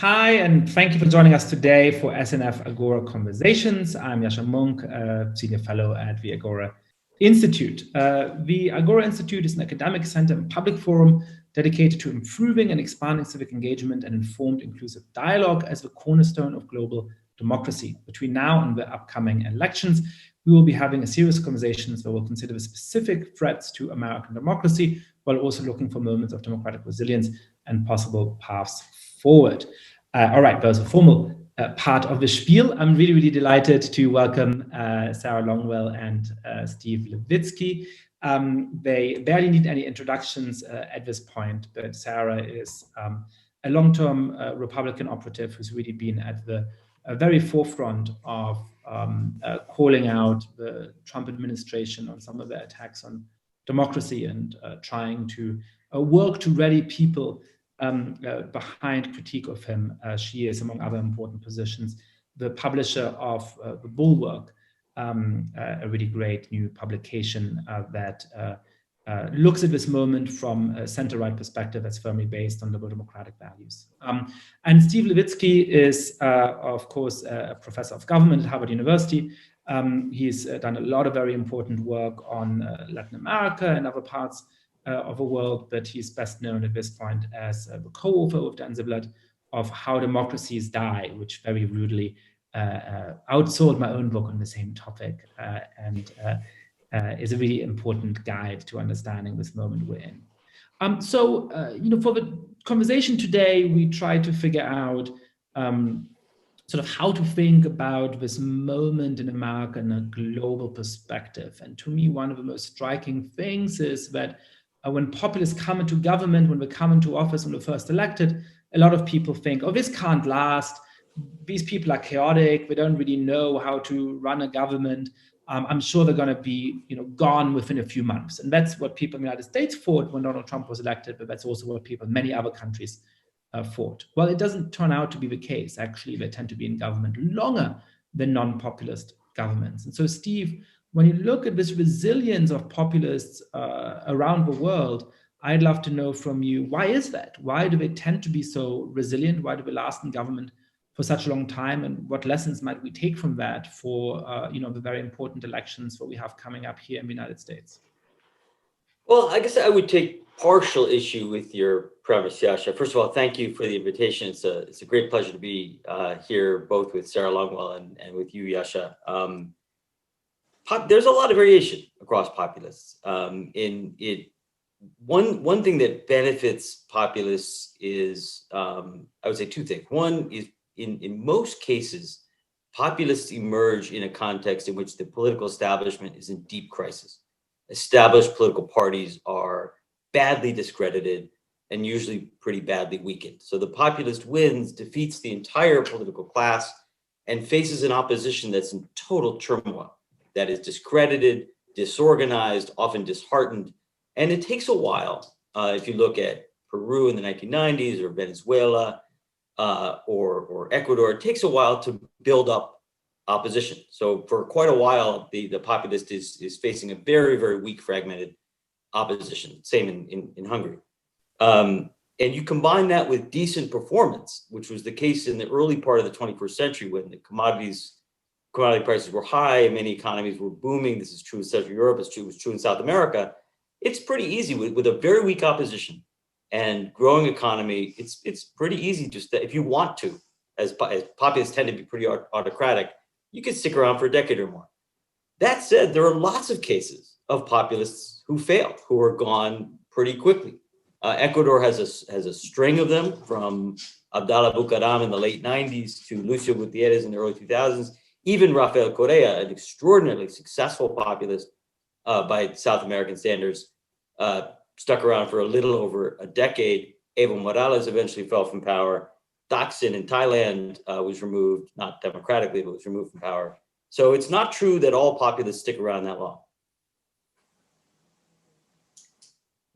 Hi, and thank you for joining us today for SNF Agora Conversations. I'm Yascha Munk, Senior Fellow at the Agora Institute. The Agora Institute is an academic center and public forum dedicated to improving and expanding civic engagement and informed inclusive dialogue as the cornerstone of global democracy. Between now and the upcoming elections, we will be having a series of conversations where we'll consider the specific threats to American democracy, while also looking for moments of democratic resilience and possible paths forward. All right, that was a formal part of the spiel. I'm really delighted to welcome Sarah Longwell and Steve Levitsky. They barely need any introductions at this point, but Sarah is a long-term Republican operative who's really been at the very forefront of calling out the Trump administration on some of the attacks on democracy and trying to work to rally people behind critique of him. She is, among other important positions, the publisher of The Bulwark, a really great new publication that looks at this moment from a center-right perspective that's firmly based on liberal democratic values. And Steve Levitsky is, of course, a professor of government at Harvard University. He's done a lot of very important work on Latin America and other parts of the world, but he's best known at this point as the co-author with Dan Ziblatt of How Democracies Die, which very rudely outsold my own book on the same topic, and is a really important guide to understanding this moment we're in. So, for the conversation today, we try to figure out sort of how to think about this moment in America in a global perspective. And to me, one of the most striking things is that when populists come into government, when they come into office, when they're first elected, a lot of people think, oh, this can't last. These people are chaotic. They don't really know how to run a government. I'm sure they're going to be, gone within a few months. And that's what people in the United States thought when Donald Trump was elected, but that's also what people in many other countries thought. Well, it doesn't turn out to be the case. Actually, they tend to be in government longer than non-populist governments. And so, Steve, when you look at this resilience of populists around the world, I'd love to know from you, why is that? Why do they tend to be so resilient? Why do they last in government for such a long time? And what lessons might we take from that for the very important elections that we have coming up here in the United States? Well, I guess I would take partial issue with your premise, Yascha. First of all, thank you for the invitation. It's a great pleasure to be here, both with Sarah Longwell and with you, Yascha. There's a lot of variation across populists. One thing that benefits populists is, I would say two things. One is, in most cases, populists emerge in a context in which the political establishment is in deep crisis. Established political parties are badly discredited and usually pretty badly weakened. So the populist wins, defeats the entire political class, and faces an opposition that's in total turmoil, that is discredited, disorganized, often disheartened. And it takes a while. If you look at Peru in the 1990s or Venezuela or Ecuador, it takes a while to build up opposition. So for quite a while, the populist is facing a very, very weak, fragmented opposition. Same in Hungary. And you combine that with decent performance, which was the case in the early part of the 21st century when the commodity prices were high and many economies were booming. This is true in Central Europe. It was true in South America. It's pretty easy with a very weak opposition and growing economy. It's pretty easy just if you want to, as populists tend to be pretty autocratic, you can stick around for a decade or more. That said, there are lots of cases of populists who fail, who are gone pretty quickly. Ecuador has a string of them, from Abdallah Bucaram in the late 90s to Lucio Gutierrez in the early 2000s. Even Rafael Correa, an extraordinarily successful populist by South American standards, stuck around for a little over a decade. Evo Morales eventually fell from power. Thaksin in Thailand was removed, not democratically, but was removed from power. So it's not true that all populists stick around that long.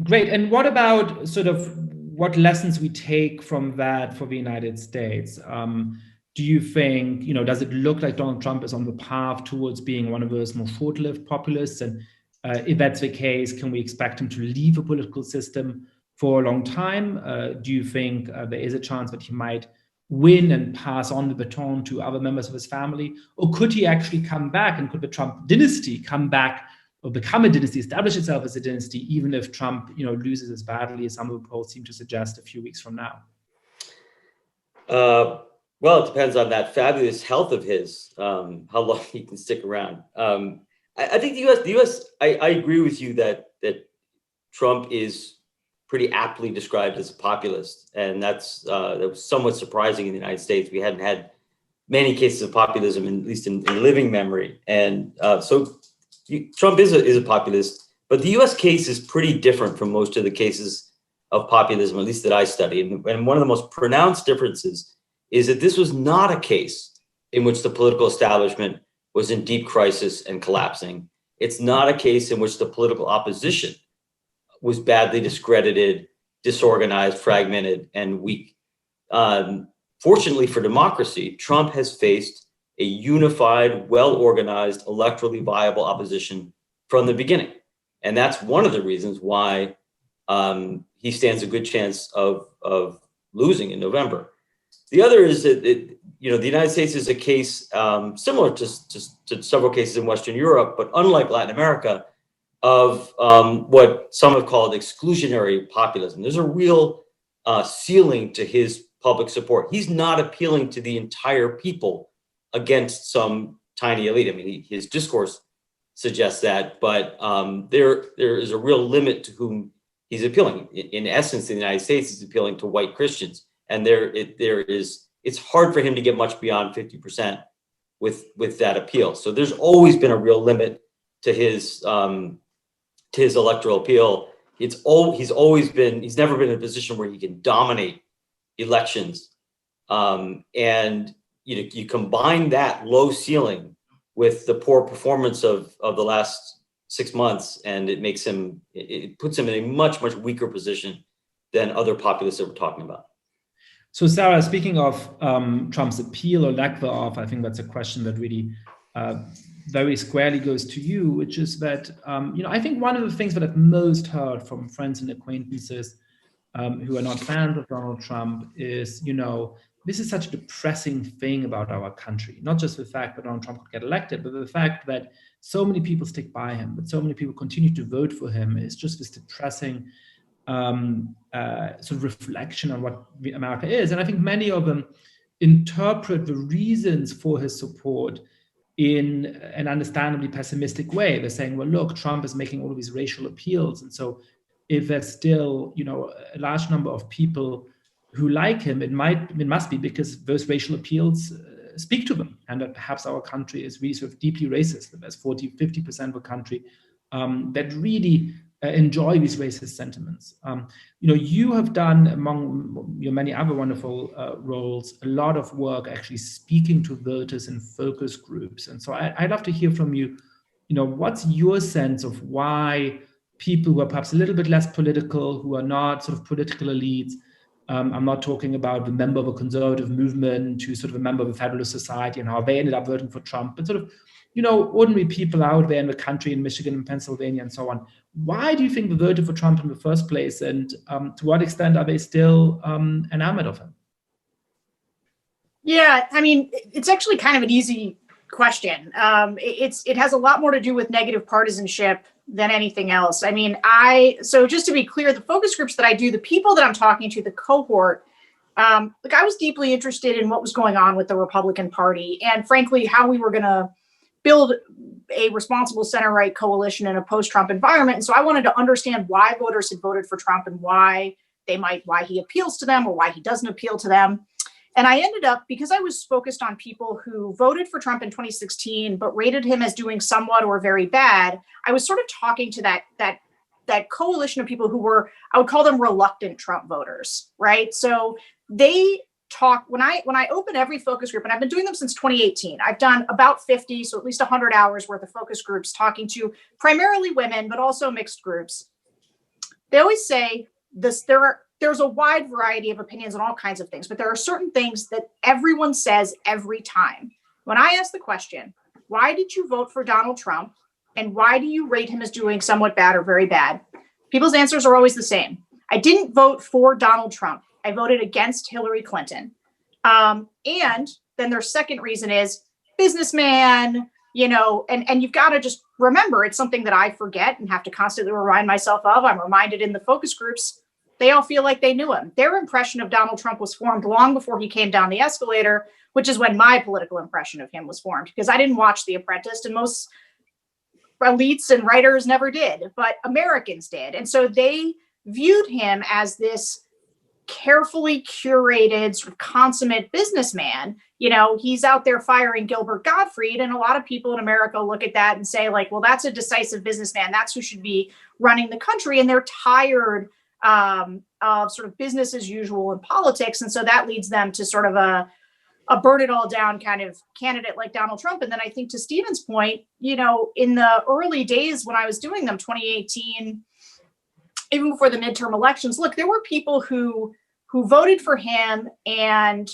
Great. And what about sort of what lessons we take from that for the United States? Do you think, does it look like Donald Trump is on the path towards being one of those more short-lived populists? And if that's the case, can we expect him to leave a political system for a long time? Do you think there is a chance that he might win and pass on the baton to other members of his family? Or could he actually come back, and could the Trump dynasty come back or become a dynasty, establish itself as a dynasty, even if Trump, loses as badly as some of the polls seem to suggest a few weeks from now? Well, it depends on that fabulous health of his, how long he can stick around. I think the U.S. I agree with you that Trump is pretty aptly described as a populist, and that was somewhat surprising in the United States. We hadn't had many cases of populism, at least in living memory, and so Trump is a populist. But the U.S. case is pretty different from most of the cases of populism, at least that I study. And one of the most pronounced differences is that this was not a case in which the political establishment was in deep crisis and collapsing. It's not a case in which the political opposition was badly discredited, disorganized, fragmented, and weak. Fortunately for democracy, Trump has faced a unified, well-organized, electorally viable opposition from the beginning. And that's one of the reasons why he stands a good chance of losing in November. The other is that the United States is a case similar to several cases in Western Europe, but unlike Latin America, of what some have called exclusionary populism. There's a real ceiling to his public support. He's not appealing to the entire people against some tiny elite. I mean, his discourse suggests that, but there is a real limit to whom he's appealing. In essence, in the United States, he's appealing to white Christians, and it's hard for him to get much beyond 50% with that appeal. So there's always been a real limit to his electoral appeal. He's never been in a position where he can dominate elections, and you combine that low ceiling with the poor performance of the last 6 months, and it puts him in a much weaker position than other populists that we're talking about. So Sarah, speaking of Trump's appeal or lack thereof, I think that's a question that really very squarely goes to you, which is that, I think one of the things that I've most heard from friends and acquaintances who are not fans of Donald Trump is, this is such a depressing thing about our country. Not just the fact that Donald Trump could get elected, but the fact that so many people stick by him, that so many people continue to vote for him is just this depressing sort of reflection on what America is. And I think many of them interpret the reasons for his support in an understandably pessimistic way. They're saying, well, look, Trump is making all of these racial appeals. And so if there's still, a large number of people who like him, it must be because those racial appeals speak to them, and that perhaps our country is really sort of deeply racist, that there's 40-50% of a country that really enjoy these racist sentiments. You have done, among your many other wonderful roles, a lot of work actually speaking to voters in focus groups. And so I'd love to hear from you, what's your sense of why people who are perhaps a little bit less political, who are not sort of political elites, I'm not talking about the member of a conservative movement who's sort of a member of a Federalist Society and how they ended up voting for Trump, but sort of, ordinary people out there in the country, in Michigan and Pennsylvania and so on. Why do you think they voted for Trump in the first place? And to what extent are they still enamored of him? Yeah, I mean, it's actually kind of an easy question. It has a lot more to do with negative partisanship than anything else. I mean, so just to be clear, the focus groups that I do, the people that I'm talking to, the cohort, I was deeply interested in what was going on with the Republican Party and frankly, how we were going to build a responsible center-right coalition in a post-Trump environment. And so I wanted to understand why voters had voted for Trump and why he appeals to them or why he doesn't appeal to them. And I ended up, because I was focused on people who voted for Trump in 2016, but rated him as doing somewhat or very bad, I was sort of talking to that coalition of people who were, I would call them reluctant Trump voters, right? So they talk, when I open every focus group, and I've been doing them since 2018, I've done about 50, so at least 100 hours worth of focus groups talking to primarily women, but also mixed groups. They always say this, there's a wide variety of opinions on all kinds of things, but there are certain things that everyone says every time. When I ask the question, why did you vote for Donald Trump? And why do you rate him as doing somewhat bad or very bad? People's answers are always the same. I didn't vote for Donald Trump. I voted against Hillary Clinton. And then their second reason is businessman, and you've got to just remember, it's something that I forget and have to constantly remind myself of. I'm reminded in the focus groups, they all feel like they knew him. Their impression of Donald Trump was formed long before he came down the escalator, which is when my political impression of him was formed, because I didn't watch The Apprentice, and most elites and writers never did, but Americans did. And so they viewed him as this carefully curated, sort of consummate businessman. He's out there firing Gilbert Gottfried, and a lot of people in America look at that and say, like, well, that's a decisive businessman. That's who should be running the country. And they're tired of sort of business as usual in politics. And so that leads them to sort of a burn it all down kind of candidate like Donald Trump. And then I think to Stephen's point, in the early days when I was doing them, 2018, even before the midterm elections, look, there were people who voted for him and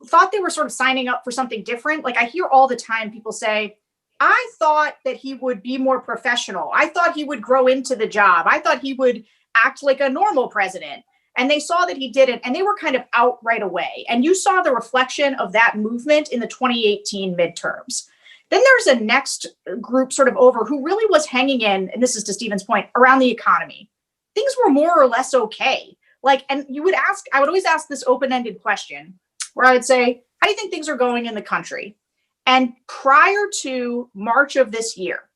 thought they were sort of signing up for something different. Like, I hear all the time people say, I thought that he would be more professional. I thought he would grow into the job. I thought he would act like a normal president. And they saw that he didn't, and they were kind of out right away. And you saw the reflection of that movement in the 2018 midterms. Then there's a next group sort of over who really was hanging in, and this is to Stephen's point, around the economy. Things were more or less okay. And I would always ask this open-ended question where I would say, how do you think things are going in the country? And prior to March of this year,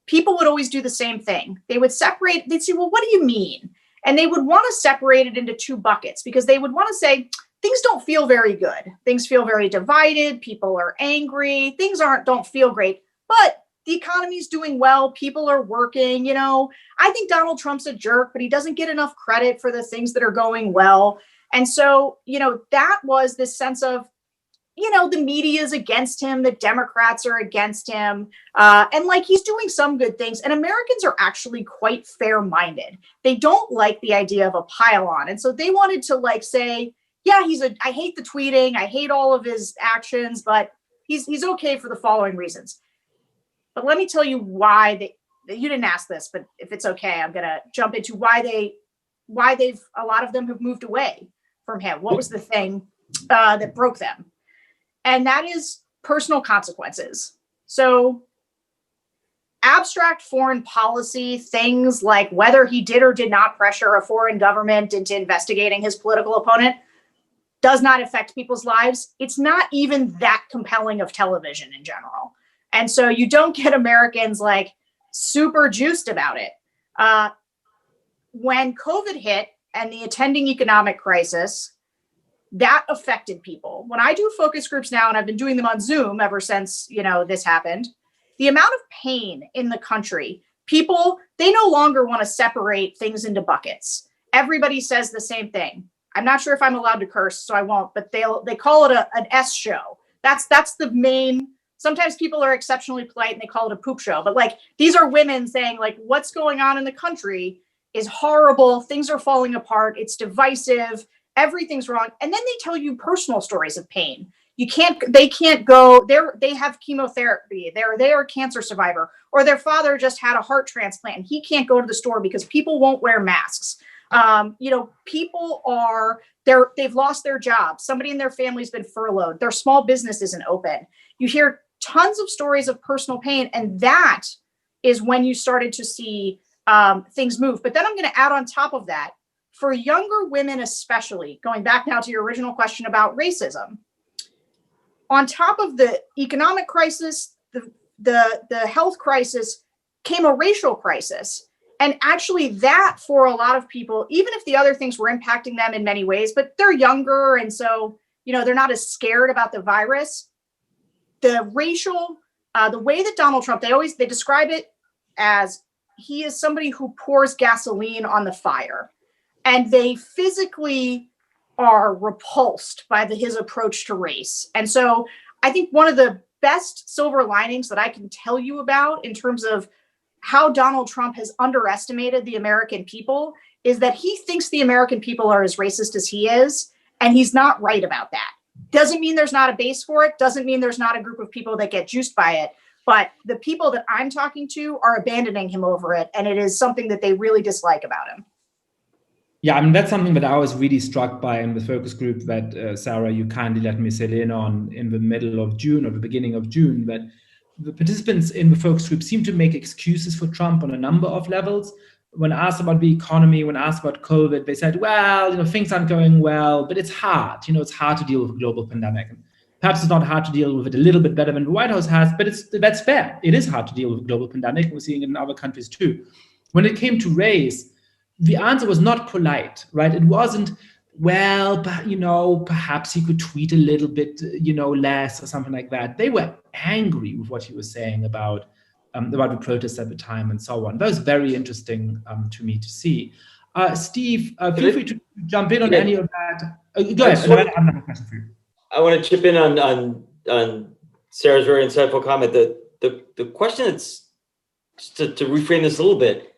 people would always do the same thing. They would separate, they'd say, well, what do you mean? And they would want to separate it into two buckets, because they would want to say, things don't feel very good. Things feel very divided. People are angry. Things don't feel great, but the economy's doing well. People are working. I think Donald Trump's a jerk, but he doesn't get enough credit for the things that are going well. And so, that was this sense of, the media is against him. The Democrats are against him. And he's doing some good things. And Americans are actually quite fair-minded. They don't like the idea of a pile-on. And so they wanted to say, yeah, I hate the tweeting. I hate all of his actions, but he's okay for the following reasons. But let me tell you why you didn't ask this, but if it's okay, I'm going to jump into why a lot of them have moved away from him. What was the thing that broke them? And that is personal consequences. So abstract foreign policy, things like whether he did or did not pressure a foreign government into investigating his political opponent, does not affect people's lives. It's not even that compelling of television in general. And so you don't get Americans super juiced about it. When COVID hit and the attending economic crisis, that affected people. When I do focus groups now, and I've been doing them on Zoom ever since, this happened, the amount of pain in the country, people, they no longer want to separate things into buckets. Everybody says the same thing. I'm not sure if I'm allowed to curse, so I won't, but they call it an S show. That's the main. Sometimes people are exceptionally polite and they call it a poop show, but these are women saying what's going on in the country is horrible. Things are falling apart. It's divisive. Everything's wrong. And then they tell you personal stories of pain. They can't go there. They have chemotherapy. They're a cancer survivor, or their father just had a heart transplant and he can't go to the store because people won't wear masks. People they've lost their job. Somebody in their family's been furloughed. Their small business isn't open. You hear tons of stories of personal pain. And that is when you started to see things move. But then I'm going to add on top of that, for younger women, especially, going back now to your original question about racism, on top of the economic crisis, the health crisis, came a racial crisis. And actually that, for a lot of people, even if the other things were impacting them in many ways, but they're younger, and so, they're not as scared about the virus. The racial, the way that Donald Trump, they describe it as he is somebody who pours gasoline on the fire. And they physically are repulsed by his approach to race. And so I think one of the best silver linings that I can tell you about in terms of how Donald Trump has underestimated the American people is that he thinks the American people are as racist as he is, and he's not right about that. Doesn't mean there's not a base for it. Doesn't mean there's not a group of people that get juiced by it. But the people that I'm talking to are abandoning him over it, and it is something that they really dislike about him. Yeah, I mean, that's something that I was really struck by in the focus group that, Sarah, you kindly let me sit in on in the middle of June or the beginning of June, that the participants in the focus group seem to make excuses for Trump on a number of levels. When asked about the economy, when asked about COVID, they said, well, things aren't going well, but it's hard. It's hard to deal with a global pandemic. And perhaps it's not hard to deal with it a little bit better than the White House has, but that's fair. It is hard to deal with a global pandemic. We're seeing it in other countries too. When it came to race, the answer was not polite, right? It wasn't, well, perhaps he could tweet a little bit, less or something like that. They were angry with what he was saying about the protests at the time and so on. That was very interesting to me to see. Steve, feel free to jump in on any of that. Go ahead. I have another question for you. I want to chip in on Sarah's very insightful comment. The question that's, to reframe this a little bit,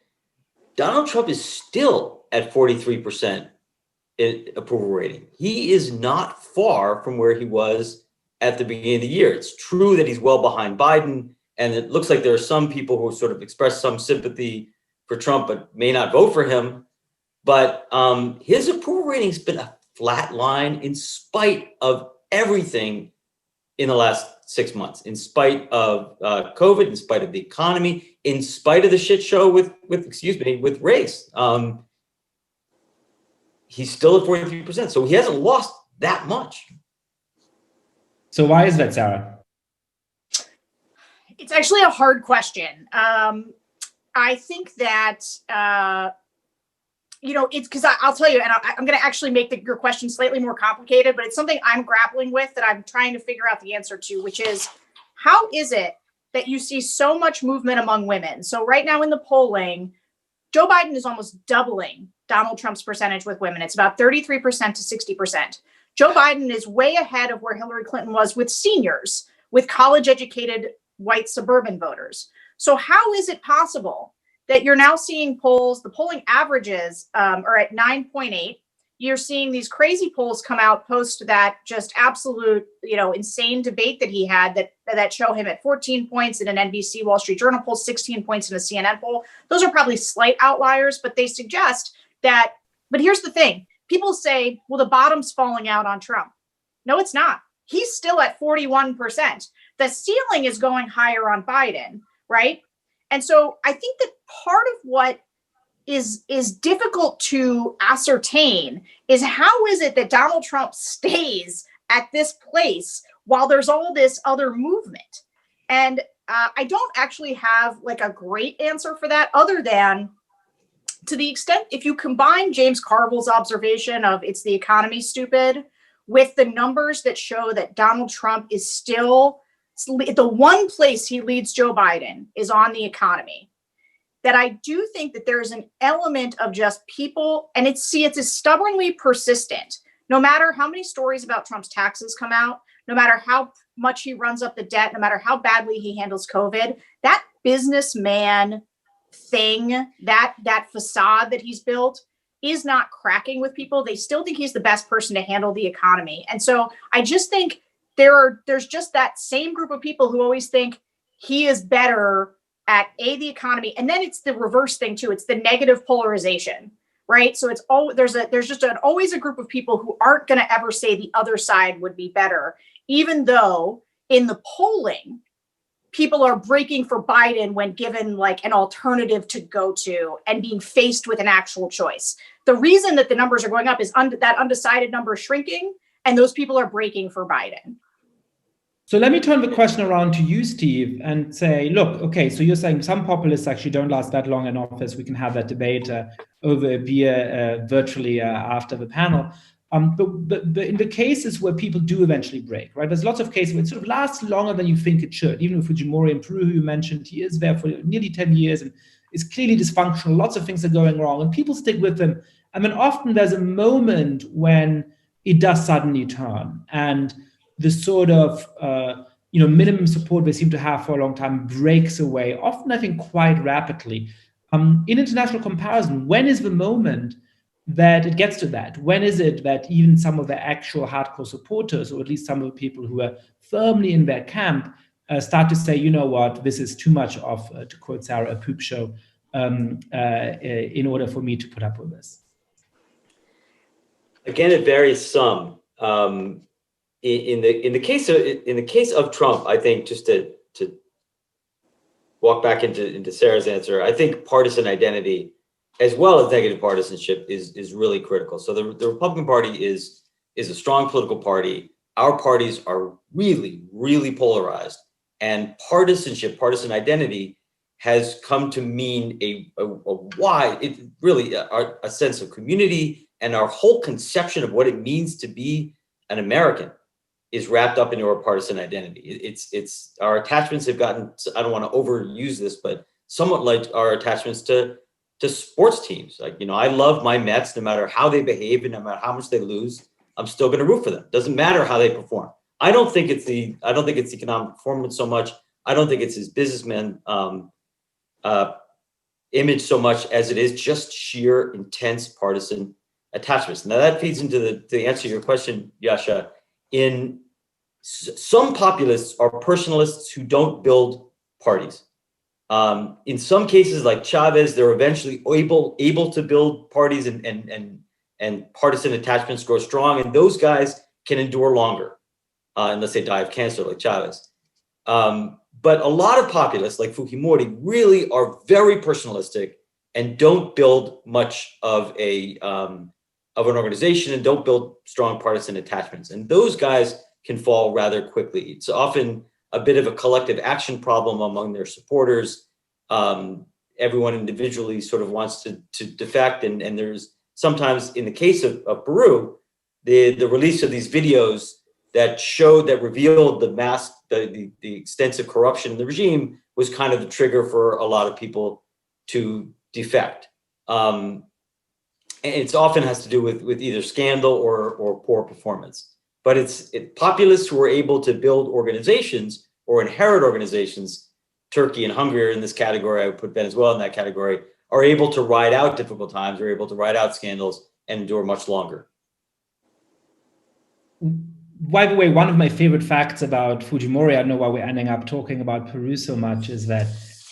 Donald Trump is still at 43% in approval rating. He is not far from where he was at the beginning of the year. It's true that he's well behind Biden, and it looks like there are some people who sort of express some sympathy for Trump, but may not vote for him. But his approval rating has been a flat line in spite of everything in the last 6 months, in spite of COVID, in spite of the economy, in spite of the shit show with race. He's still at 43%, so he hasn't lost that much. So why is that, Sarah? It's actually a hard question. I think that, it's because I'll tell you, and I'm going to actually make your question slightly more complicated, but it's something I'm grappling with that I'm trying to figure out the answer to, which is, how is it that you see so much movement among women? So right now in the polling, Joe Biden is almost doubling Donald Trump's percentage with women. It's about 33% to 60%. Joe Biden is way ahead of where Hillary Clinton was with seniors, with college-educated white suburban voters. So how is it possible that you're now seeing polls, the polling averages are at 9.8. You're seeing these crazy polls come out post that just absolute, insane debate that he had that show him at 14 points in an NBC Wall Street Journal poll, 16 points in a CNN poll. Those are probably slight outliers, but they suggest that, but here's the thing. People say, well, the bottom's falling out on Trump. No, it's not. He's still at 41%. The ceiling is going higher on Biden, right? And so I think that part of what is difficult to ascertain is how is it that Donald Trump stays at this place while there's all this other movement? And I don't actually have like a great answer for that, other than to the extent, if you combine James Carville's observation of it's the economy, stupid, with the numbers that show that Donald Trump is still, the one place he leads Joe Biden is on the economy, that I do think that there's an element of just people, and it's stubbornly persistent. No matter how many stories about Trump's taxes come out, no matter how much he runs up the debt, no matter how badly he handles COVID, that businessman thing, that facade that he's built is not cracking with people. They still think he's the best person to handle the economy. And so I just think there's just that same group of people who always think he is better at the economy. And then it's the reverse thing too. It's the negative polarization, right? So it's there's just always a group of people who aren't going to ever say the other side would be better, even though in the polling, people are breaking for Biden when given like an alternative to go to and being faced with an actual choice. The reason that the numbers are going up is that undecided number is shrinking, and those people are breaking for Biden. So let me turn the question around to you, Steve, and say, look, okay, so you're saying some populists actually don't last that long in office. We can have that debate over a beer virtually after the panel. But in the cases where people do eventually break, right? There's lots of cases where it sort of lasts longer than you think it should. Even with Fujimori in Peru, who you mentioned, he is there for nearly 10 years and is clearly dysfunctional. Lots of things are going wrong and people stick with them. And then often there's a moment when it does suddenly turn, and the sort of minimum support they seem to have for a long time breaks away, often I think quite rapidly. In international comparison, when is the moment that it gets to that? When is it that even some of the actual hardcore supporters, or at least some of the people who are firmly in their camp, start to say, you know what, this is too much of, to quote Sarah, a poop show in order for me to put up with this? Again, it varies some. In the case of Trump, I think, just to walk back into Sarah's answer, I think partisan identity as well as negative partisanship is really critical. So the Republican Party is a strong political party. Our parties are really, really polarized, and partisanship, partisan identity has come to mean a sense of community, and our whole conception of what it means to be an American is wrapped up into our partisan identity. It's our attachments have gotten, I don't want to overuse this, but somewhat like our attachments to sports teams. Like, I love my Mets no matter how they behave and no matter how much they lose. I'm still going to root for them. Doesn't matter how they perform. I don't think it's economic performance so much. I don't think it's his businessman image so much as it is just sheer intense partisan attachments. Now that feeds into the answer to your question, Yasha. In some populists are personalists who don't build parties. In some cases, like Chavez, they're eventually able to build parties and partisan attachments grow strong, and those guys can endure longer, unless they die of cancer, like Chavez. But a lot of populists, like Fujimori, really are very personalistic and don't build much of an organization and don't build strong partisan attachments. And those guys can fall rather quickly. It's often a bit of a collective action problem among their supporters. Everyone individually sort of wants to defect. And there's sometimes, in the case of Peru, the release of these videos that revealed the extensive corruption in the regime was kind of the trigger for a lot of people to defect. And it often has to do with either scandal or poor performance. But it's populists who are able to build organizations or inherit organizations. Turkey and Hungary are in this category. I would put Venezuela in that category. Are able to ride out difficult times, are able to ride out scandals and endure much longer. By the way, one of my favorite facts about Fujimori, I don't know why we're ending up talking about Peru so much, is that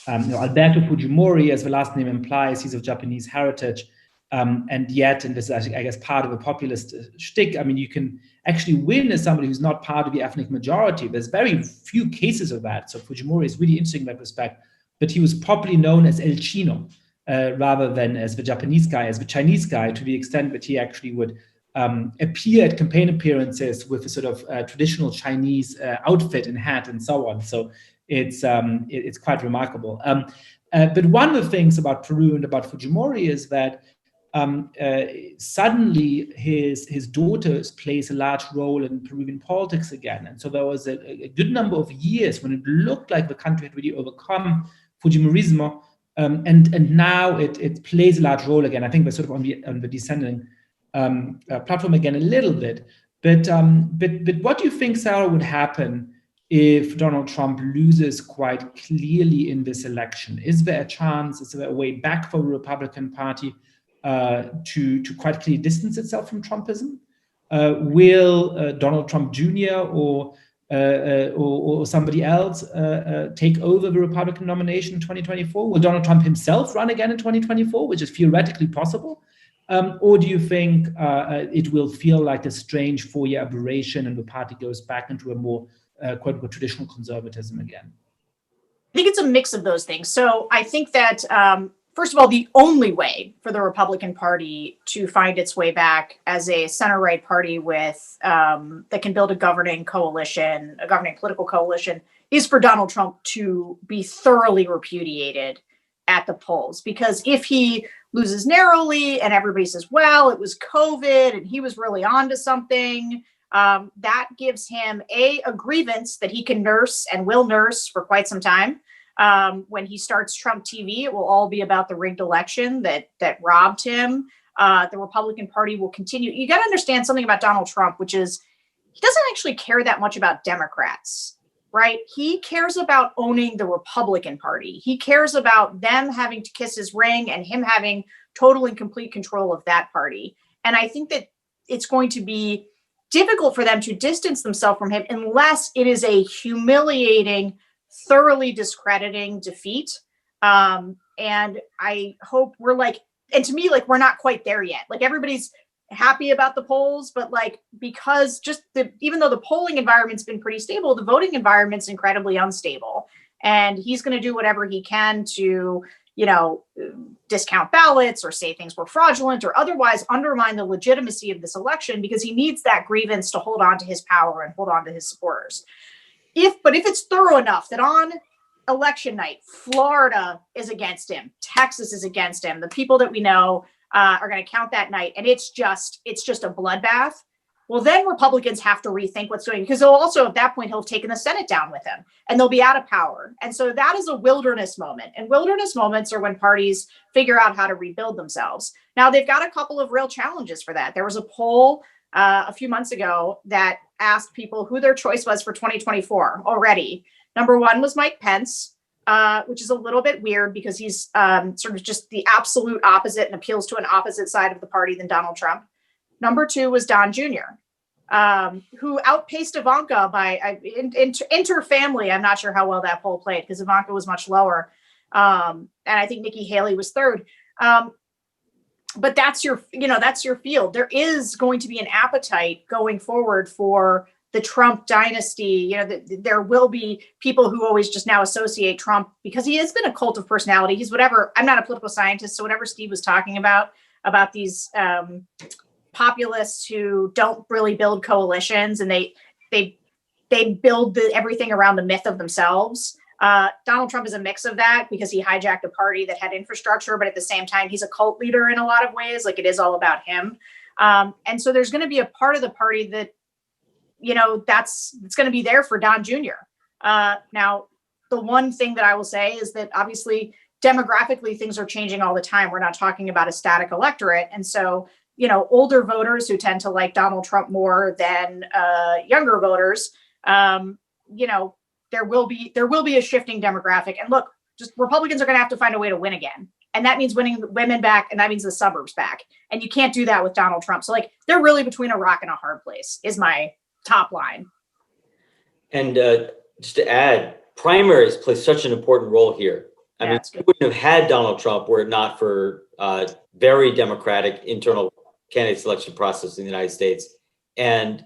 Alberto Fujimori, as the last name implies, he's of Japanese heritage. And yet, and this is actually, I guess, part of a populist shtick, you can actually win as somebody who's not part of the ethnic majority. There's very few cases of that. So Fujimori is really interesting in that respect. But he was popularly known as El Chino, rather than as the Japanese guy, as the Chinese guy, to the extent that he actually would appear at campaign appearances with a sort of traditional Chinese outfit and hat and so on. So it's quite remarkable. But one of the things about Peru and about Fujimori is that suddenly his daughters plays a large role in Peruvian politics again. And so there was a good number of years when it looked like the country had really overcome Fujimorismo, and now it plays a large role again. I think we're sort of on the descending platform again a little bit. But what do you think, Sarah, would happen if Donald Trump loses quite clearly in this election? Is there a chance, is there a way back for the Republican Party to quite clearly distance itself from Trumpism? Will Donald Trump Jr. or somebody else take over the Republican nomination in 2024? Will Donald Trump himself run again in 2024, which is theoretically possible? Or do you think it will feel like a strange four-year aberration and the party goes back into a more quote-unquote traditional conservatism again? I think it's a mix of those things. So I think that, first of all, the only way for the Republican Party to find its way back as a center-right party with that can build a governing coalition, a governing political coalition, is for Donald Trump to be thoroughly repudiated at the polls. Because if he loses narrowly and everybody says, well, it was COVID and he was really onto something, that gives him a grievance that he can nurse and will nurse for quite some time. When he starts Trump TV, it will all be about the rigged election that robbed him. The Republican Party will continue. You got to understand something about Donald Trump, which is he doesn't actually care that much about Democrats, right? He cares about owning the Republican Party. He cares about them having to kiss his ring and him having total and complete control of that party. And I think that it's going to be difficult for them to distance themselves from him unless it is a humiliating, thoroughly discrediting defeat. And I hope we're like, and to me, like, we're not quite there yet. Like, everybody's happy about the polls, but like, because even though the polling environment's been pretty stable, the voting environment's incredibly unstable. And he's going to do whatever he can to, discount ballots or say things were fraudulent or otherwise undermine the legitimacy of this election, because he needs that grievance to hold on to his power and hold on to his supporters. But if it's thorough enough that on election night, Florida is against him, Texas is against him, the people that we know are going to count that night, and it's just a bloodbath, well, then Republicans have to rethink what's doing, because they'll also, at that point, he'll have taken the Senate down with him and they'll be out of power. And so that is a wilderness moment. And wilderness moments are when parties figure out how to rebuild themselves. Now, they've got a couple of real challenges for that. There was a poll a few months ago that asked people who their choice was for 2024 already. Number one was Mike Pence, which is a little bit weird because he's sort of just the absolute opposite and appeals to an opposite side of the party than Donald Trump. Number two was Don Jr., who outpaced Ivanka by inter-family. I'm not sure how well that poll played because Ivanka was much lower. And I think Nikki Haley was third. But that's your field. There is going to be an appetite going forward for the Trump dynasty. There will be people who always just now associate Trump because he has been a cult of personality. He's whatever. I'm not a political scientist, so whatever Steve was talking about these populists who don't really build coalitions and they build everything around the myth of themselves. Donald Trump is a mix of that because he hijacked a party that had infrastructure, but at the same time, he's a cult leader in a lot of ways. Like, it is all about him. And so there's going to be a part of the party that, it's going to be there for Don Jr. Now, the one thing that I will say is that obviously demographically things are changing all the time. We're not talking about a static electorate. And so, older voters who tend to like Donald Trump more than younger voters, there will be a shifting demographic. And look, just Republicans are going to have to find a way to win again. And that means winning women back, and that means the suburbs back. And you can't do that with Donald Trump. So like, they're really between a rock and a hard place is my top line. And just to add, primaries play such an important role here. I mean, we wouldn't have had Donald Trump were it not for very democratic internal candidate selection process in the United States. And,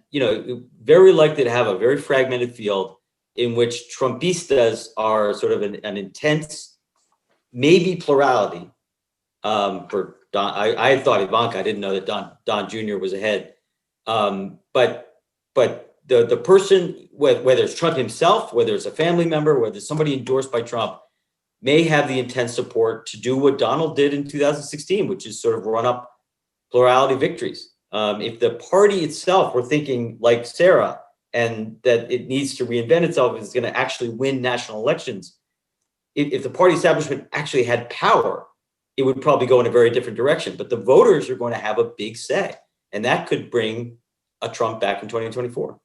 very likely to have a very fragmented field in which Trumpistas are sort of an intense, maybe plurality. For Don, I thought Ivanka. I didn't know that Don Jr. was ahead. But the person, whether it's Trump himself, whether it's a family member, whether it's somebody endorsed by Trump, may have the intense support to do what Donald did in 2016, which is sort of run up plurality victories. If the party itself were thinking like Sarah and that it needs to reinvent itself, is going to actually win national elections, if the party establishment actually had power, it would probably go in a very different direction. But the voters are going to have a big say, and that could bring a Trump back in 2024.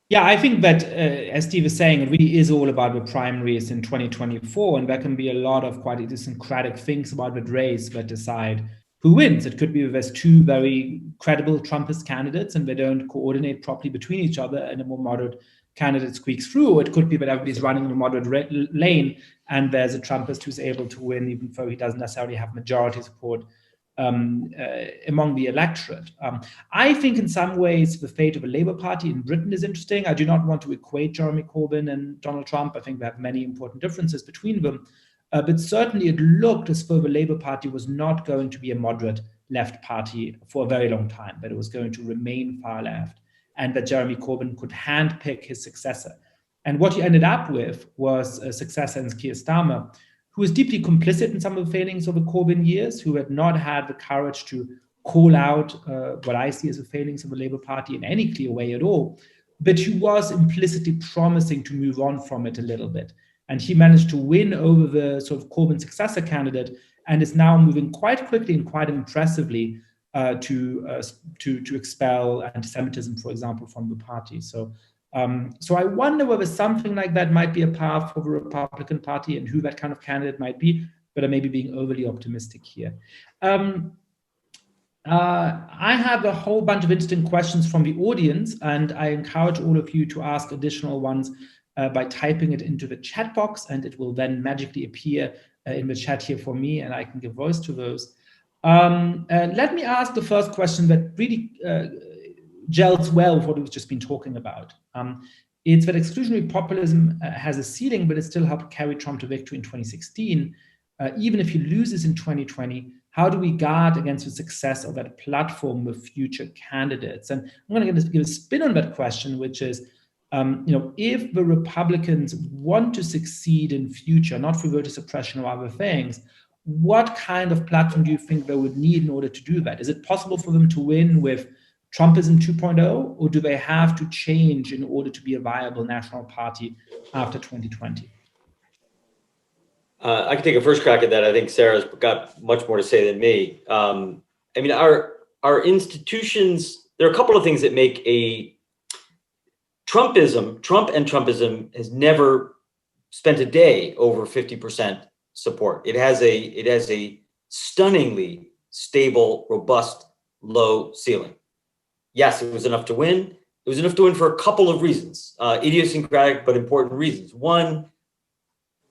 Yeah, I think that, as Steve is saying, it really is all about the primaries in 2024, and there can be a lot of quite idiosyncratic things about the race that decide who wins. It could be that there's two very credible Trumpist candidates and they don't coordinate properly between each other, and a more moderate candidate squeaks through. Or it could be that everybody's running in a moderate lane and there's a Trumpist who's able to win, even though he doesn't necessarily have majority support among the electorate. I think in some ways the fate of the Labour Party in Britain is interesting. I do not want to equate Jeremy Corbyn and Donald Trump. I think they have many important differences between them. But certainly it looked as though the Labour Party was not going to be a moderate left party for a very long time, that it was going to remain far left, and that Jeremy Corbyn could handpick his successor. And what he ended up with was a successor in Keir Starmer, who was deeply complicit in some of the failings of the Corbyn years, who had not had the courage to call out what I see as the failings of the Labour Party in any clear way at all, but who was implicitly promising to move on from it a little bit. And he managed to win over the sort of Corbyn successor candidate and is now moving quite quickly and quite impressively to expel anti-Semitism, for example, from the party. So I wonder whether something like that might be a path for the Republican Party and who that kind of candidate might be, but I may be being overly optimistic here. I have a whole bunch of interesting questions from the audience, and I encourage all of you to ask additional ones by typing it into the chat box, and it will then magically appear in the chat here for me, and I can give voice to those. Let me ask the first question that really gels well with what we've just been talking about. It's that exclusionary populism has a ceiling, but it still helped carry Trump to victory in 2016. Even if he loses in 2020, how do we guard against the success of that platform with future candidates? And I'm going to give a spin on that question, which is, if the Republicans want to succeed in future, not through voter suppression or other things, what kind of platform do you think they would need in order to do that? Is it possible for them to win with Trumpism 2.0, or do they have to change in order to be a viable national party after 2020? I can take a first crack at that. I think Sarah's got much more to say than me. Our institutions, there are a couple of things that make Trump and Trumpism has never spent a day over 50% support. It has a stunningly stable, robust, low ceiling. Yes, it was enough to win. It was enough to win for a couple of reasons, idiosyncratic but important reasons. One,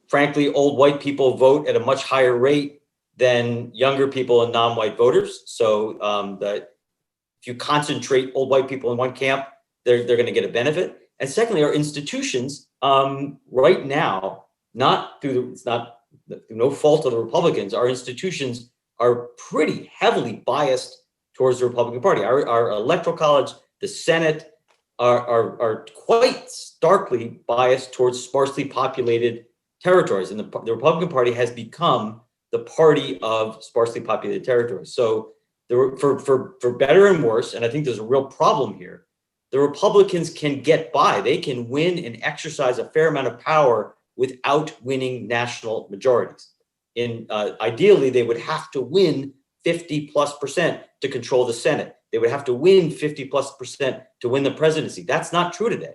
frankly, old white people vote at a much higher rate than younger people and non-white voters. So if you concentrate old white people in one camp, they're going to get a benefit. And secondly, our institutions right now, it's not no fault of the Republicans, our institutions are pretty heavily biased towards the Republican Party. Our electoral college, the Senate, are quite starkly biased towards sparsely populated territories. And the Republican Party has become the party of sparsely populated territories. So for better and worse, and I think there's a real problem here, the Republicans can get by. They can win and exercise a fair amount of power without winning national majorities. Ideally, they would have to win 50+% to control the Senate. They would have to win 50+% to win the presidency. That's not true today.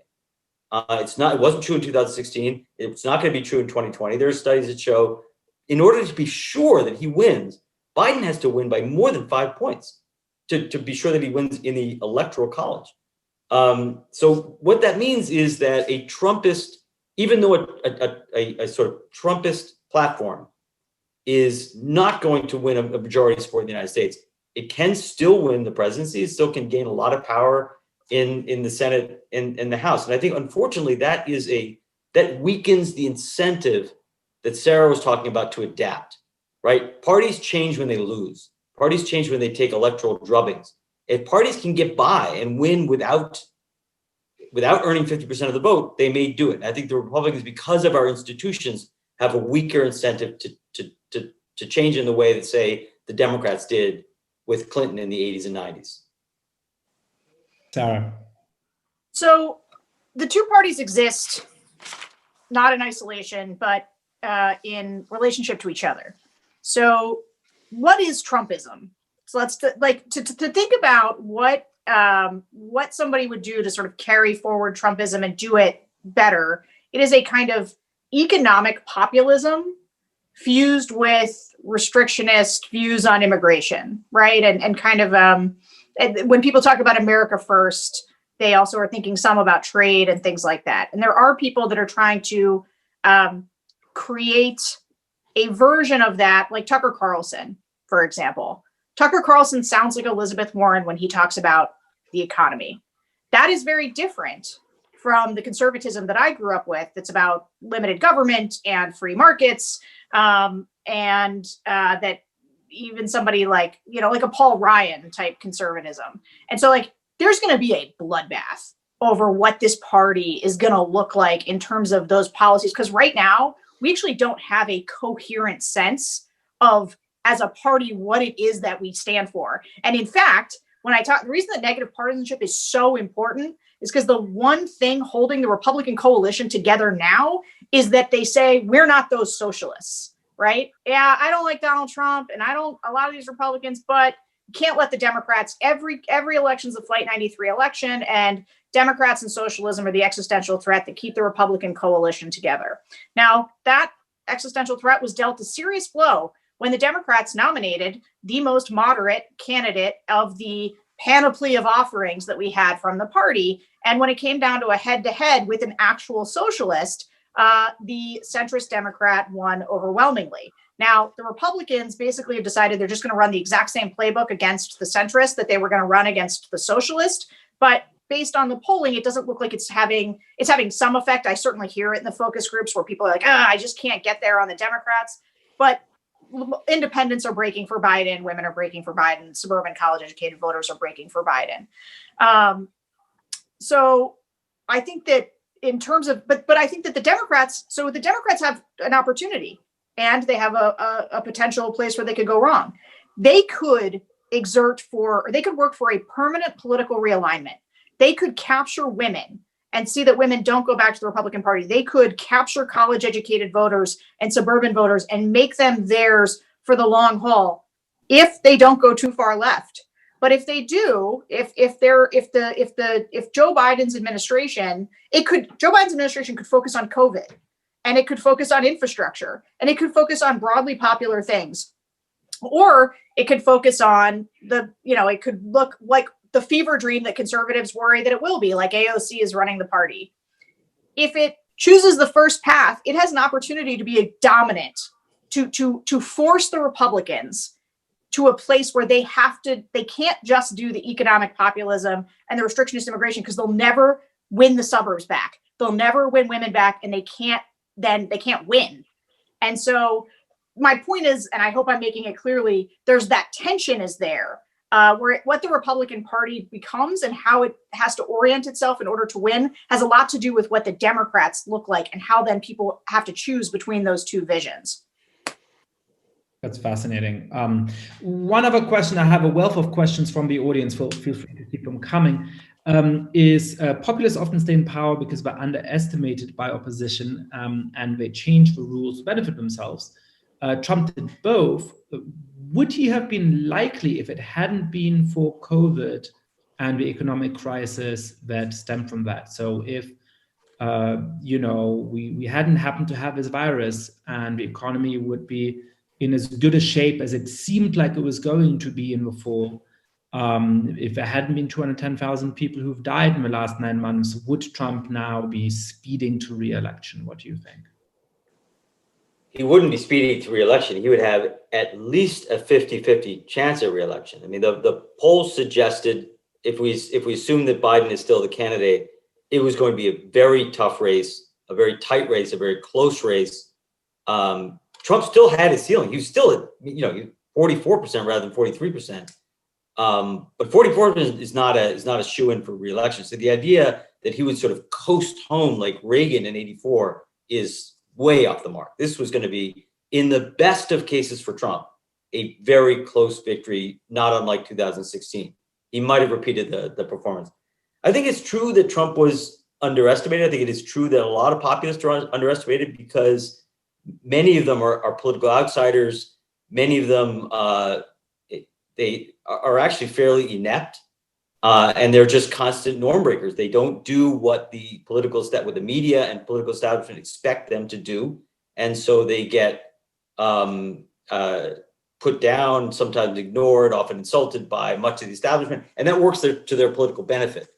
It wasn't true in 2016. It's not going to be true in 2020. There are studies that show in order to be sure that he wins, Biden has to win by more than 5 points to be sure that he wins in the electoral college. So what that means is that a Trumpist, even though a sort of Trumpist platform is not going to win a majority support in the United States, it can still win the presidency. It still can gain a lot of power in the Senate and in the House. And I think, unfortunately, that weakens the incentive that Sarah was talking about to adapt, right? Parties change when they lose. Parties change when they take electoral drubbings. If parties can get by and win without earning 50% of the vote, they may do it. And I think the Republicans, because of our institutions, have a weaker incentive to change in the way that, say, the Democrats did with Clinton in the 80s and 90s. Sarah. So the two parties exist not in isolation, but in relationship to each other. So what is Trumpism? So let's to think about what somebody would do to sort of carry forward Trumpism and do it better. It is a kind of economic populism fused with restrictionist views on immigration, right? And kind of when people talk about America first, they also are thinking some about trade and things like that. And there are people that are trying to create a version of that, like Tucker Carlson, for example. Tucker Carlson sounds like Elizabeth Warren when he talks about the economy. That is very different from the conservatism that I grew up with. That's about limited government and free markets, and that even somebody like a Paul Ryan type conservatism. And so there's going to be a bloodbath over what this party is going to look like in terms of those policies. Because right now we actually don't have a coherent sense of, as a party, what it is that we stand for. And in fact, the reason that negative partisanship is so important is because the one thing holding the Republican coalition together now is that they say, we're not those socialists, right? Yeah, I don't like Donald Trump and a lot of these Republicans, but you can't let the Democrats, every election's a Flight 93 election, and Democrats and socialism are the existential threat that keep the Republican coalition together. Now, that existential threat was dealt a serious blow when the Democrats nominated the most moderate candidate of the panoply of offerings that we had from the party. And when it came down to a head-to-head with an actual socialist, the centrist Democrat won overwhelmingly. Now, the Republicans basically have decided they're just going to run the exact same playbook against the centrist that they were going to run against the socialist. But based on the polling, it doesn't look like it's having some effect. I certainly hear it in the focus groups where people are like, I just can't get there on the Democrats. But independents are breaking for Biden. Women are breaking for Biden. Suburban college-educated voters are breaking for Biden. So I think that in terms of, but I think that the Democrats have an opportunity. And they have a potential place where they could go wrong. They could work for a permanent political realignment. They could capture women and see that women don't go back to the Republican Party. They could capture college-educated voters and suburban voters and make them theirs for the long haul if they don't go too far left. But if they do, if Joe Biden's administration could focus on COVID. And it could focus on infrastructure, and it could focus on broadly popular things, or it could focus on it could look like the fever dream that conservatives worry that it will be, like AOC is running the party. If it chooses the first path, it has an opportunity to be a dominant, to force the Republicans to a place where they can't just do the economic populism and the restrictionist immigration, because they'll never win the suburbs back. They'll never win women back, and they can't win. And so my point is, and I hope I'm making it clearly, there's that tension is there, where what the Republican Party becomes and how it has to orient itself in order to win has a lot to do with what the Democrats look like and how then people have to choose between those two visions. That's fascinating. One other question, I have a wealth of questions from the audience, feel free to keep them coming. Is populists often stay in power because they're underestimated by opposition and they change the rules to benefit themselves. Trump did both. Would he have been likely if it hadn't been for COVID and the economic crisis that stemmed from that? So if we hadn't happened to have this virus and the economy would be in as good a shape as it seemed like it was going to be in the fall, if there hadn't been 210,000 people who've died in the last 9 months, would Trump now be speeding to re-election? What do you think? He wouldn't be speeding to re-election. He would have at least a 50-50 chance of re-election. I mean, the polls suggested, if we assume that Biden is still the candidate, it was going to be a very tough race, a very tight race, a very close race. Trump still had his ceiling. He was still at 44% rather than 43%. But 44% is not a shoo-in for re-election. So the idea that he would sort of coast home like Reagan in '84 is way off the mark. This was going to be, in the best of cases for Trump, a very close victory, not unlike 2016. He might have repeated the performance. I think it's true that Trump was underestimated. I think it is true that a lot of populists are underestimated because many of them are political outsiders. Many of them, they are actually fairly inept, and they're just constant norm breakers. They don't do what the media and political establishment expect them to do, and so they get put down, sometimes ignored, often insulted by much of the establishment, and that works to their political benefit.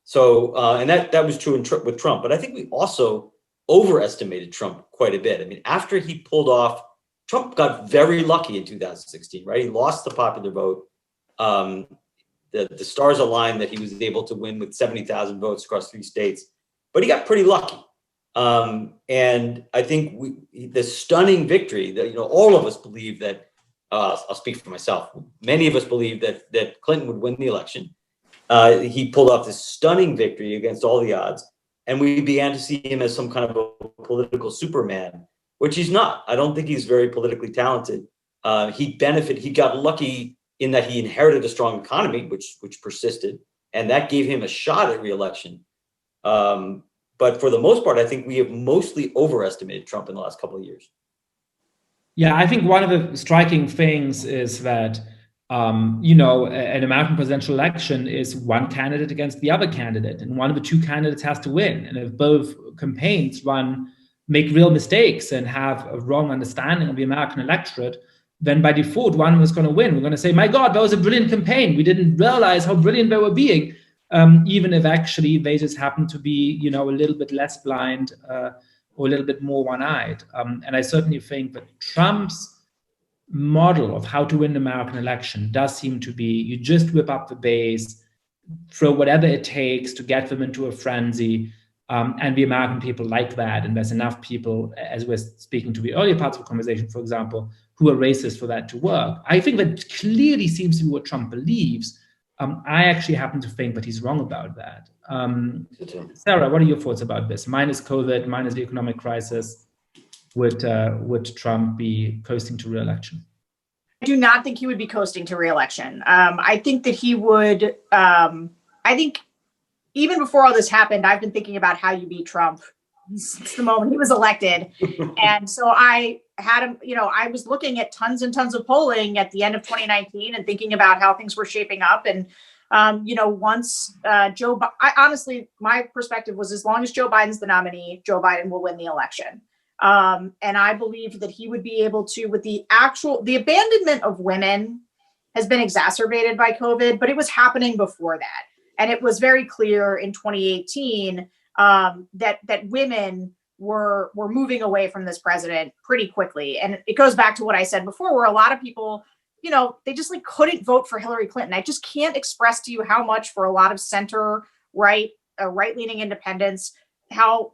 So, and that was true with Trump, but I think we also overestimated Trump quite a bit. I mean, after he pulled off, Trump got very lucky in 2016, right? He lost the popular vote. The stars aligned that he was able to win with 70,000 votes across 3 states, but he got pretty lucky. And I think the stunning victory that, all of us believe that, I'll speak for myself. Many of us believe that Clinton would win the election. He pulled off this stunning victory against all the odds. And we began to see him as some kind of a political Superman, which he's not. I don't think he's very politically talented. He got lucky in that he inherited a strong economy, which persisted, and that gave him a shot at re-election. But for the most part, I think we have mostly overestimated Trump in the last couple of years. Yeah, I think one of the striking things is that, an American presidential election is one candidate against the other candidate, and one of the two candidates has to win. And if both campaigns make real mistakes and have a wrong understanding of the American electorate, then by default, one of them is going to win. We're going to say, my God, that was a brilliant campaign. We didn't realize how brilliant they were being, even if actually they just happen to be, a little bit less blind or a little bit more one-eyed. And I certainly think that Trump's model of how to win the American election does seem to be you just whip up the base, throw whatever it takes to get them into a frenzy. And the American people like that. And there's enough people, as we're speaking to the earlier parts of the conversation, for example, who are racist for that to work. I think that clearly seems to be what Trump believes. I actually happen to think that he's wrong about that. Sarah, what are your thoughts about this? Minus COVID, minus the economic crisis, would Trump be coasting to re-election? I do not think he would be coasting to re-election. I think that he would. I think even before all this happened, I've been thinking about how you beat Trump since the moment he was elected. And so I had him, I was looking at tons and tons of polling at the end of 2019 and thinking about how things were shaping up. And, once honestly, my perspective was as long as Joe Biden's the nominee, Joe Biden will win the election. And I believed that he would be able to, with the abandonment of women has been exacerbated by COVID, but it was happening before that. And it was very clear in 2018 that women were moving away from this president pretty quickly. And it goes back to what I said before, where a lot of people, they just couldn't vote for Hillary Clinton. I just can't express to you how much for a lot of center right-leaning independents, how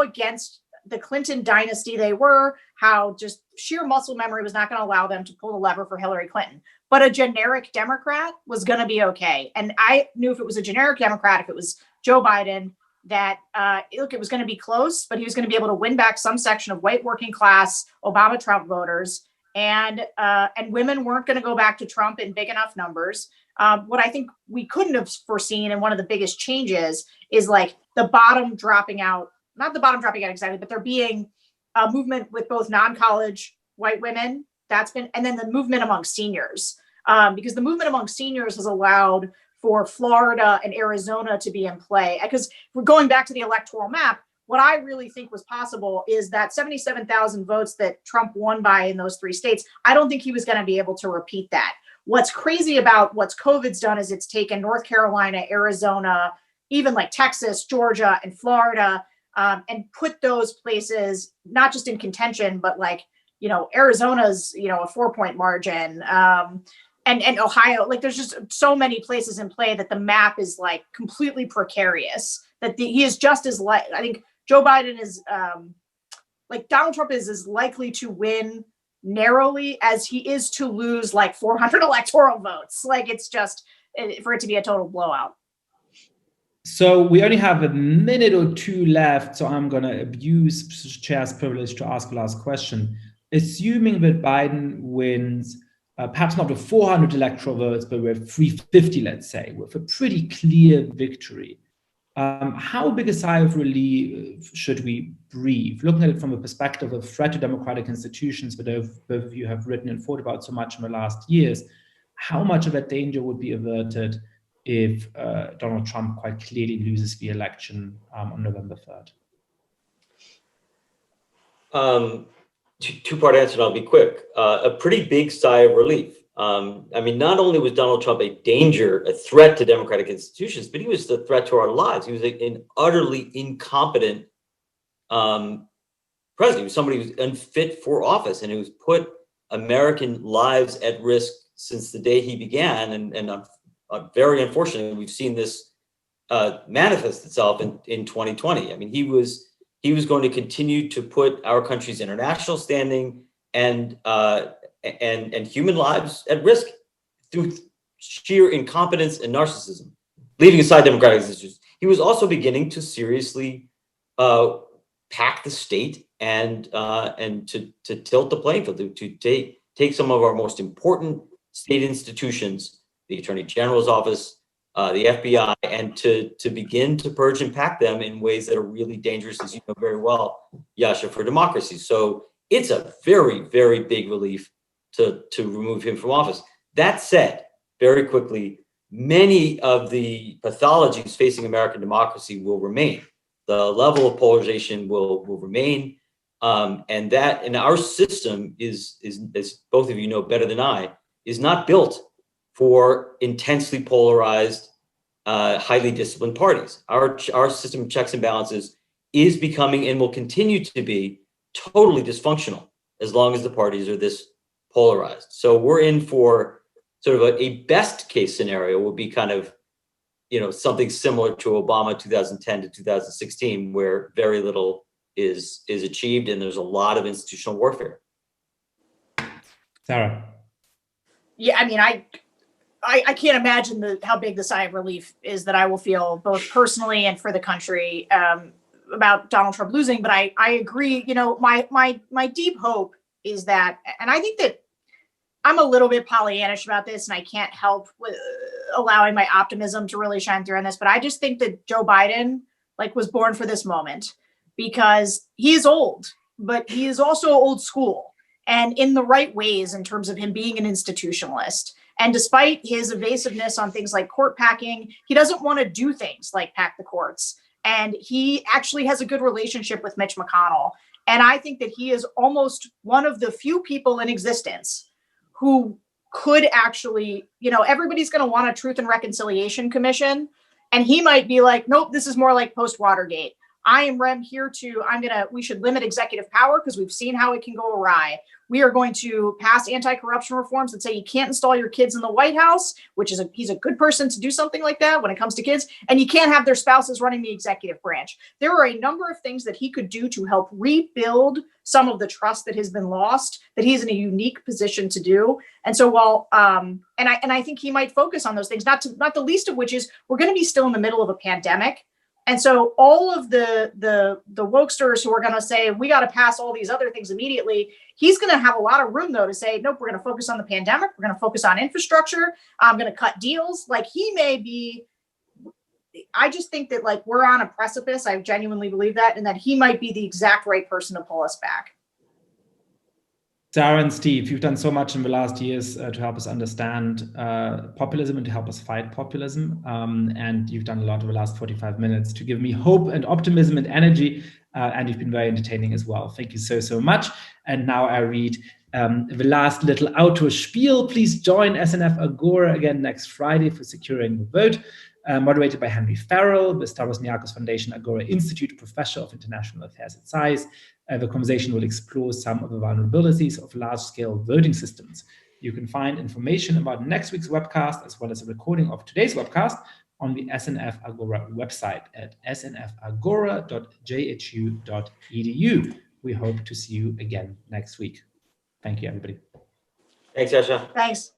against the Clinton dynasty they were, how just sheer muscle memory was not going to allow them to pull the lever for Hillary Clinton. But a generic Democrat was going to be okay. And I knew if it was a generic Democrat, if it was Joe Biden, that it was going to be close, but he was going to be able to win back some section of white working class Obama-Trump voters. And women weren't going to go back to Trump in big enough numbers. What I think we couldn't have foreseen, and one of the biggest changes is the bottom dropping out, not the bottom dropping out exactly, but there being a movement with both non-college white women, and then the movement among seniors, because the movement among seniors has allowed for Florida and Arizona to be in play. Because we're going back to the electoral map, what I really think was possible is that 77,000 votes that Trump won by in those three states, I don't think he was going to be able to repeat that. What's crazy about what COVID's done is it's taken North Carolina, Arizona, even Texas, Georgia, and Florida, and put those places not just in contention, but Arizona's, a 4-point margin, and Ohio, there's just so many places in play that the map is completely precarious, that he is just as I think Joe Biden is Donald Trump is as likely to win narrowly as he is to lose 400 electoral votes. It's just for it to be a total blowout. So we only have a minute or two left, so I'm going to abuse chair's privilege to ask the last question. Assuming that Biden wins, perhaps not with 400 electoral votes, but with 350, let's say, with a pretty clear victory, how big a sigh of relief should we breathe? Looking at it from the perspective of threat to democratic institutions that both of you have written and thought about so much in the last years, how much of that danger would be averted if Donald Trump quite clearly loses the election on November 3rd? Two-part answer, and I'll be quick. A pretty big sigh of relief. Not only was Donald Trump a danger, a threat to democratic institutions, but he was a threat to our lives. He was an utterly incompetent president. He was somebody who was unfit for office, and who's put American lives at risk since the day he began. And very unfortunately, we've seen this manifest itself in 2020. He was going to continue to put our country's international standing and human lives at risk through sheer incompetence and narcissism. Leaving aside democratic institutions, he was also beginning to seriously pack the state and to tilt the playing field, to take some of our most important state institutions, the Attorney General's office, the FBI, and to begin to purge and pack them in ways that are really dangerous, as you know very well, Yasha, for democracy. So it's a very, very big relief to remove him from office. That said, very quickly, many of the pathologies facing American democracy will remain. The level of polarization will remain, and that in our system is, as both of you know better than I, is not built for intensely polarized, highly disciplined parties. Our system of checks and balances is becoming and will continue to be totally dysfunctional as long as the parties are this polarized. So we're in for sort of a best case scenario would be kind of, something similar to Obama 2010 to 2016, where very little is achieved and there's a lot of institutional warfare. Sarah. Yeah, I mean, I can't imagine how big the sigh of relief is that I will feel both personally and for the country about Donald Trump losing. But I agree. My deep hope is that, and I think that I'm a little bit Pollyannish about this, and I can't help with allowing my optimism to really shine through on this. But I just think that Joe Biden was born for this moment because he is old, but he is also old school and in the right ways in terms of him being an institutionalist. And despite his evasiveness on things like court packing, he doesn't want to do things like pack the courts. And he actually has a good relationship with Mitch McConnell. And I think that he is almost one of the few people in existence who could actually, everybody's going to want a Truth and Reconciliation Commission. And he might be like, nope, this is more like post-Watergate. We should limit executive power because we've seen how it can go awry. We are going to pass anti-corruption reforms that say you can't install your kids in the White House, he's a good person to do something like that when it comes to kids, and you can't have their spouses running the executive branch. There are a number of things that he could do to help rebuild some of the trust that has been lost, that he's in a unique position to do. And so while, and I think he might focus on those things, not the least of which is we're going to be still in the middle of a pandemic. And so all of the wokesters who are going to say, we got to pass all these other things immediately, he's going to have a lot of room, though, to say, nope, we're going to focus on the pandemic. We're going to focus on infrastructure. I'm going to cut deals. He may be, I just think that we're on a precipice. I genuinely believe that, and that he might be the exact right person to pull us back. Sarah and Steve, you've done so much in the last years to help us understand populism and to help us fight populism. And you've done a lot over the last 45 minutes to give me hope and optimism and energy. And you've been very entertaining as well. Thank you so much. And now I read the last little outro spiel. Please join SNF Agora again next Friday for Securing the Vote. Moderated by Henry Farrell, the Stavros Niarchos Foundation Agora Institute Professor of International Affairs at SAIS. The conversation will explore some of the vulnerabilities of large-scale voting systems. You can find information about next week's webcast, as well as a recording of today's webcast, on the SNF Agora website at snfagora.jhu.edu. We hope to see you again next week. Thank you, everybody. Thanks, Yasha. Thanks.